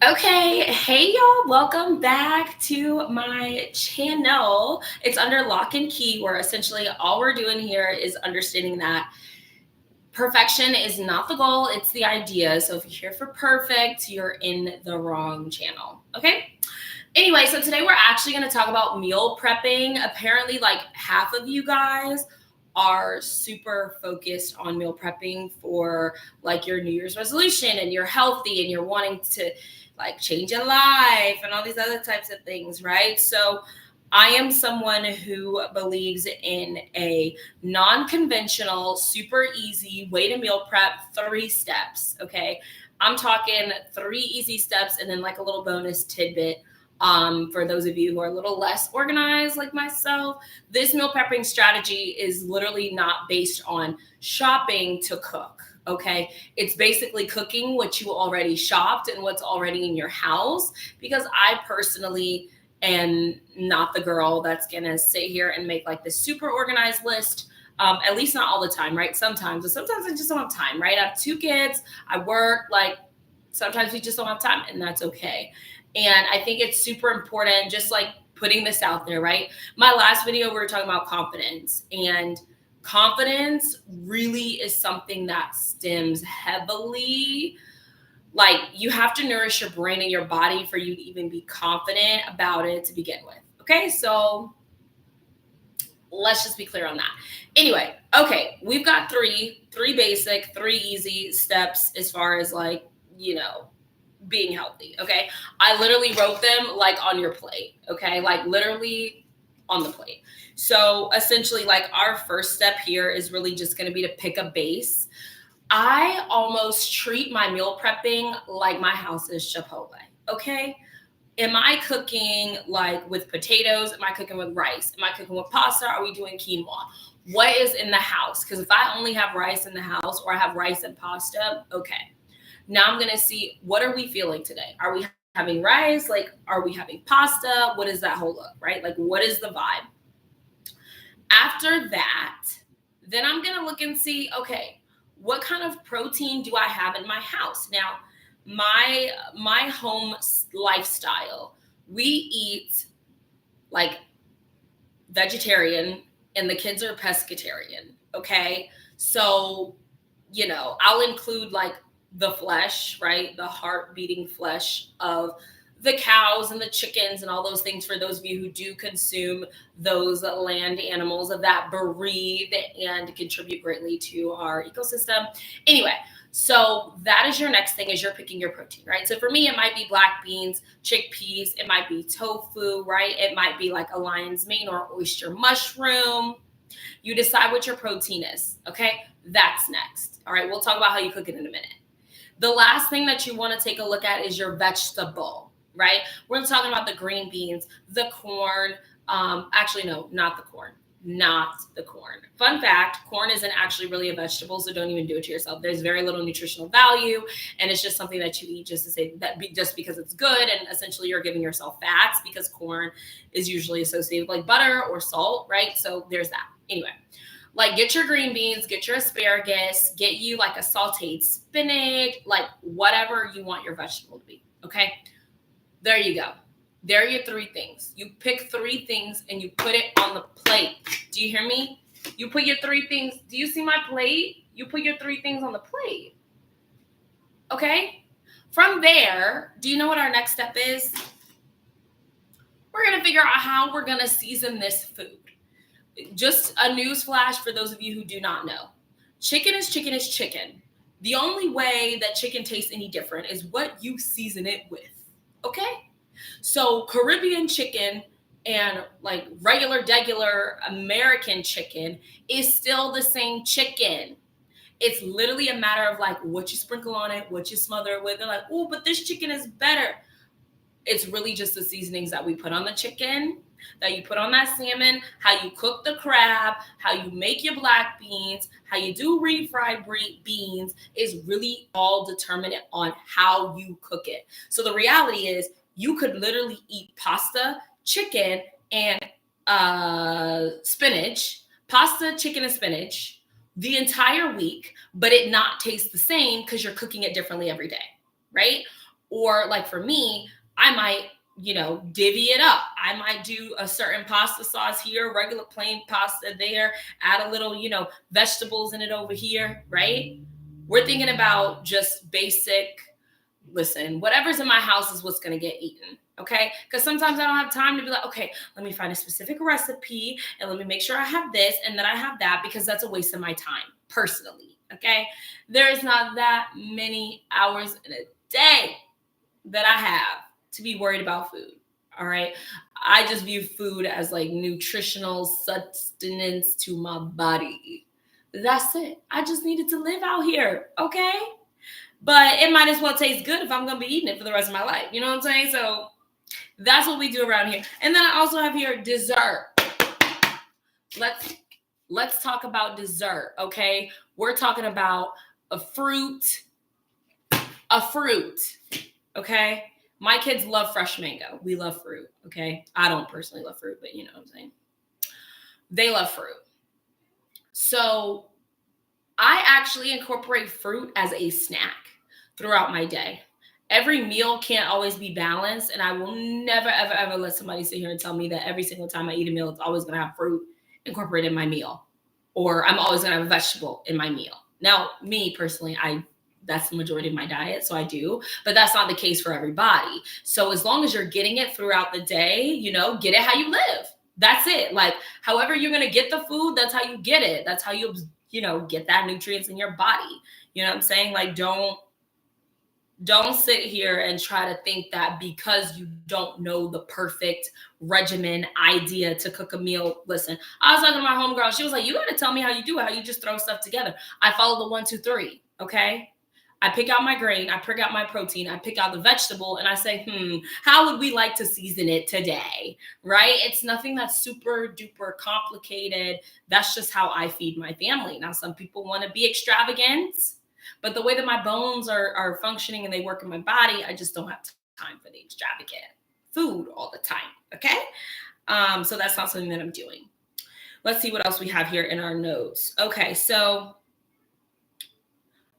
Okay, hey y'all, welcome back to my channel. It's under Lock and Key, where essentially all we're doing here is understanding that perfection is not the goal, it's the idea. So if you're here for perfect, you're in the wrong channel, okay? Anyway, so today we're actually going to talk about meal prepping. Apparently, like half of you guys are super focused on meal prepping for like your New Year's resolution and you're healthy and you're wanting to like change your life and all these other types of things, right? So I am someone who believes in a non-conventional, super easy way to meal prep, 3 steps, okay? I'm talking 3 easy steps and then like a little bonus tidbit for those of you who are a little less organized like myself. This meal prepping strategy is literally not based on shopping to cook. Okay, it's basically cooking what you already shopped and what's already in your house, because I personally am not the girl that's gonna sit here and make like this super organized list. At least not all the time, right? Sometimes I just don't have time, right? I have 2 kids, I work, like sometimes we just don't have time, and that's okay. And I think it's super important, just like putting this out there, right? My last video, we were talking about confidence, and confidence really is something that stems heavily. Like, you have to nourish your brain and your body for you to even be confident about it to begin with. Okay, so let's just be clear on that. Anyway, okay, we've got three basic, 3 easy steps as far as like, being healthy. Okay, I literally wrote them like on your plate. Okay, like literally on the plate. So essentially, like, our first step here is really just going to be to pick a base. I almost treat my meal prepping like my house is Chipotle. Okay, am I cooking like with potatoes? Am I cooking with rice? Am I cooking with pasta? Are we doing quinoa? What is in the house? Because if I only have rice in the house, or I have rice and pasta, okay. Now I'm going to see, what are we feeling today? Are we having rice? Like, are we having pasta? What is that whole look, right? Like, what is the vibe? After that, then I'm going to look and see, okay, what kind of protein do I have in my house? Now, my home lifestyle, we eat like vegetarian and the kids are pescatarian, okay? So, I'll include like the flesh, right? The heart beating flesh of the cows and the chickens and all those things, for those of you who do consume those land animals that breathe and contribute greatly to our ecosystem. Anyway, so that is your next thing, is you're picking your protein, right? So for me, it might be black beans, chickpeas, it might be tofu, right? It might be like a lion's mane or oyster mushroom. You decide what your protein is, okay? That's next. All right, we'll talk about how you cook it in a minute. The last thing that you want to take a look at is your vegetable, right? We're talking about the green beans, the corn. Actually, no, not the corn. Not the corn. Fun fact, corn isn't actually really a vegetable, so don't even do it to yourself. There's very little nutritional value, and it's just something that you eat just to say that, just because it's good, and essentially you're giving yourself fats, because corn is usually associated with like butter or salt, right? So there's that. Anyway, like, get your green beans, get your asparagus, get you like a sauteed spinach, like whatever you want your vegetable to be, okay? There you go. There are your 3 things. You pick 3 things and you put it on the plate. Do you hear me? You put your 3 things. Do you see my plate? You put your 3 things on the plate. Okay? From there, do you know what our next step is? We're going to figure out how we're going to season this food. Just a news flash for those of you who do not know. Chicken is chicken is chicken. The only way that chicken tastes any different is what you season it with. Okay? So Caribbean chicken and like regular American chicken is still the same chicken. It's literally a matter of like what you sprinkle on it, what you smother it with. They're like, oh, but this chicken is better. It's really just the seasonings that we put on the chicken, that you put on that salmon, how you cook the crab, how you make your black beans, how you do refried beans, is really all determined on how you cook it. So the reality is, you could literally eat pasta, chicken, and spinach, pasta, chicken, and spinach the entire week, but it not taste the same because you're cooking it differently every day, right? Or like for me, I might, divvy it up. I might do a certain pasta sauce here, regular plain pasta there, add a little, vegetables in it over here, right? We're thinking about just basic, listen, whatever's in my house is what's going to get eaten. Okay. Because sometimes I don't have time to be like, okay, let me find a specific recipe and let me make sure I have this and then I have that, because that's a waste of my time personally. Okay. There's not that many hours in a day that I have to be worried about food. All right. I just view food as like nutritional sustenance to my body. That's it. I just needed to live out here. Okay. But it might as well taste good if I'm going to be eating it for the rest of my life. You know what I'm saying? So that's what we do around here. And then I also have here dessert. Let's talk about dessert, okay? We're talking about a fruit, okay? My kids love fresh mango. We love fruit, okay? I don't personally love fruit, but you know what I'm saying? They love fruit. So I actually incorporate fruit as a snack throughout my day. Every meal can't always be balanced, and I will never, ever, ever let somebody sit here and tell me that every single time I eat a meal, it's always going to have fruit incorporated in my meal, or I'm always going to have a vegetable in my meal. Now, me personally, that's the majority of my diet, so I do, but that's not the case for everybody. So as long as you're getting it throughout the day, get it how you live. That's it. Like, however you're going to get the food, that's how you get it. That's how you get that nutrients in your body. You know what I'm saying? Like, don't sit here and try to think that because you don't know the perfect regimen idea to cook a meal. Listen, I was talking to my homegirl. She was like, you got to tell me how you do it, how you just throw stuff together. I follow the 1, 2, 3. Okay. I pick out my grain, I pick out my protein, I pick out the vegetable, and I say, how would we like to season it today? Right? It's nothing that's super duper complicated. That's just how I feed my family. Now, some people want to be extravagant, but the way that my bones are functioning and they work in my body, I just don't have time for the extravagant food all the time. Okay? So that's not something that I'm doing. Let's see what else we have here in our notes. Okay, so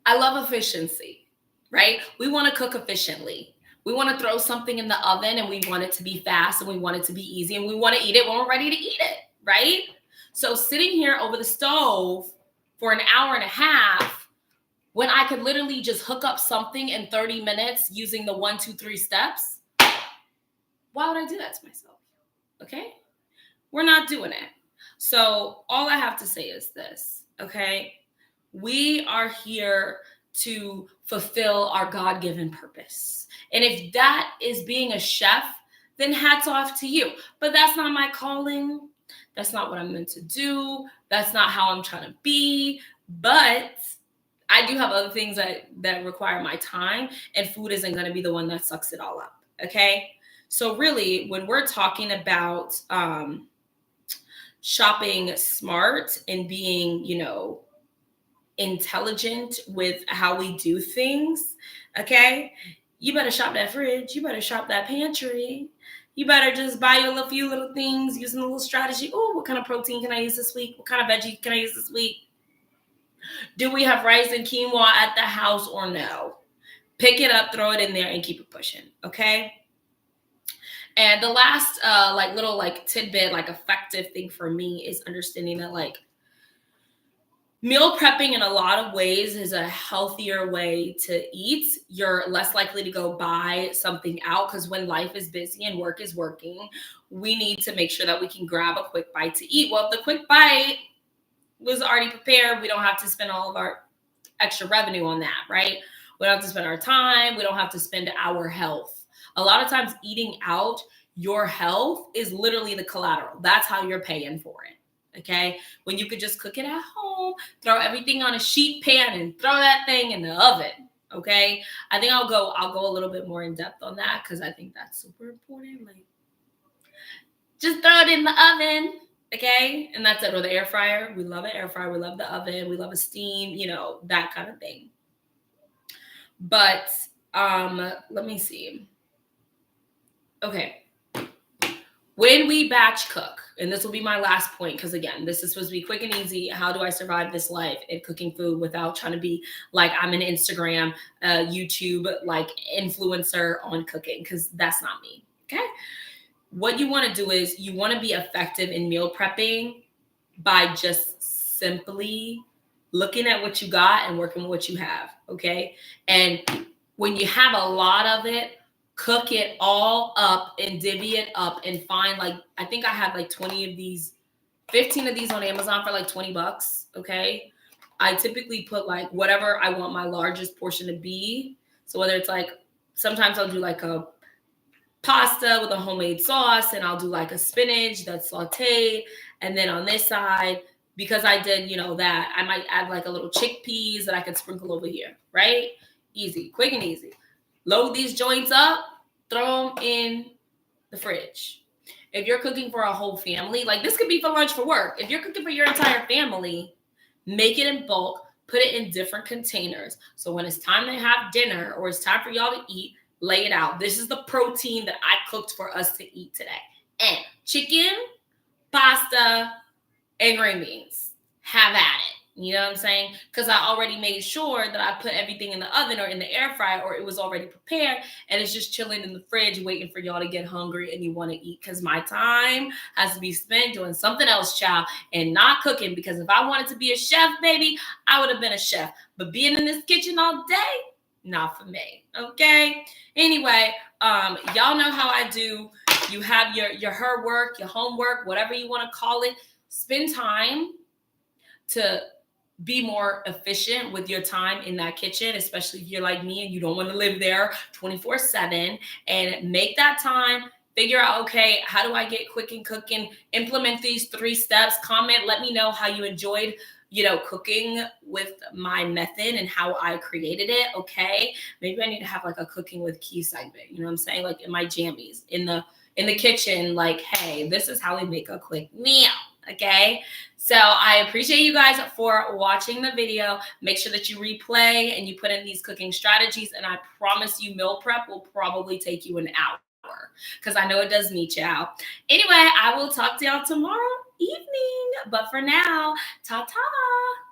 I love efficiency, right? We want to cook efficiently. We want to throw something in the oven and we want it to be fast and we want it to be easy and we want to eat it when we're ready to eat it, right? So sitting here over the stove for an hour and a half when I could literally just hook up something in 30 minutes using the 1, 2, 3 steps, why would I do that to myself? Okay? We're not doing it. So all I have to say is this, okay? We are here to fulfill our God-given purpose. And if that is being a chef, then hats off to you. But that's not my calling. That's not what I'm meant to do. That's not how I'm trying to be. But I do have other things that require my time, and food isn't going to be the one that sucks it all up. Okay? So really, when we're talking about shopping smart and being, intelligent with how we do things, okay? You better shop that fridge. You better shop that pantry. You better just buy a few little things using a little strategy. Oh, what kind of protein can I use this week? What kind of veggie can I use this week? Do we have rice and quinoa at the house or no? Pick it up, throw it in there, and keep it pushing, okay? And the last little tidbit, effective thing for me is understanding that meal prepping in a lot of ways is a healthier way to eat. You're less likely to go buy something out because when life is busy and work is working, we need to make sure that we can grab a quick bite to eat. Well, if the quick bite was already prepared, we don't have to spend all of our extra revenue on that, right? We don't have to spend our time. We don't have to spend our health. A lot of times eating out, your health is literally the collateral. That's how you're paying for it. Okay, when you could just cook it at home, throw everything on a sheet pan and throw that thing in the oven. Okay, I think I'll go a little bit more in depth on that because I think that's super important. Just throw it in the oven. Okay, and that's it. Or the air fryer. We love an air fryer. We love the oven. We love a steam. That kind of thing. But let me see. Okay. When we batch cook, and this will be my last point, because again, this is supposed to be quick and easy. How do I survive this life in cooking food without trying to be like I'm an Instagram, YouTube like influencer on cooking? Because that's not me. Okay. What you want to do is you want to be effective in meal prepping by just simply looking at what you got and working with what you have. Okay. And when you have a lot of it, cook it all up and divvy it up and find, like, I think I had like 20 of these, 15 of these on Amazon for like $20. Okay. I typically put like whatever I want my largest portion to be. So whether it's like, sometimes I'll do like a pasta with a homemade sauce, and I'll do like a spinach that's sauteed. And then on this side, because I did, that, I might add like a little chickpeas that I could sprinkle over here, right? Easy, quick and easy. Load these joints up, throw them in the fridge. If you're cooking for a whole family, like this could be for lunch for work. If you're cooking for your entire family, make it in bulk, put it in different containers. So when it's time to have dinner or it's time for y'all to eat, lay it out. This is the protein that I cooked for us to eat today. And chicken, pasta, and green beans. Have at it. You know what I'm saying? Because I already made sure that I put everything in the oven or in the air fryer, or it was already prepared and it's just chilling in the fridge waiting for y'all to get hungry and you want to eat. Because my time has to be spent doing something else, child, and not cooking. Because if I wanted to be a chef, baby, I would have been a chef. But being in this kitchen all day, not for me. Okay? Anyway, y'all know how I do. You have your her work, your homework, whatever you want to call it. Spend time to be more efficient with your time in that kitchen, especially if you're like me and you don't want to live there 24/7, and make that time. Figure out, okay, how do I get quick and cooking? Implement these 3 steps. Comment, let me know how you enjoyed, cooking with my method and how I created it. Okay. Maybe I need to have like a cooking with Key segment. You know what I'm saying? Like in my jammies in the kitchen, like, hey, this is how we make a quick meal. Okay. So I appreciate you guys for watching the video. Make sure that you replay and you put in these cooking strategies. And I promise you, meal prep will probably take you an hour, because I know it does me, child. Anyway, I will talk to y'all tomorrow evening. But for now, ta-ta.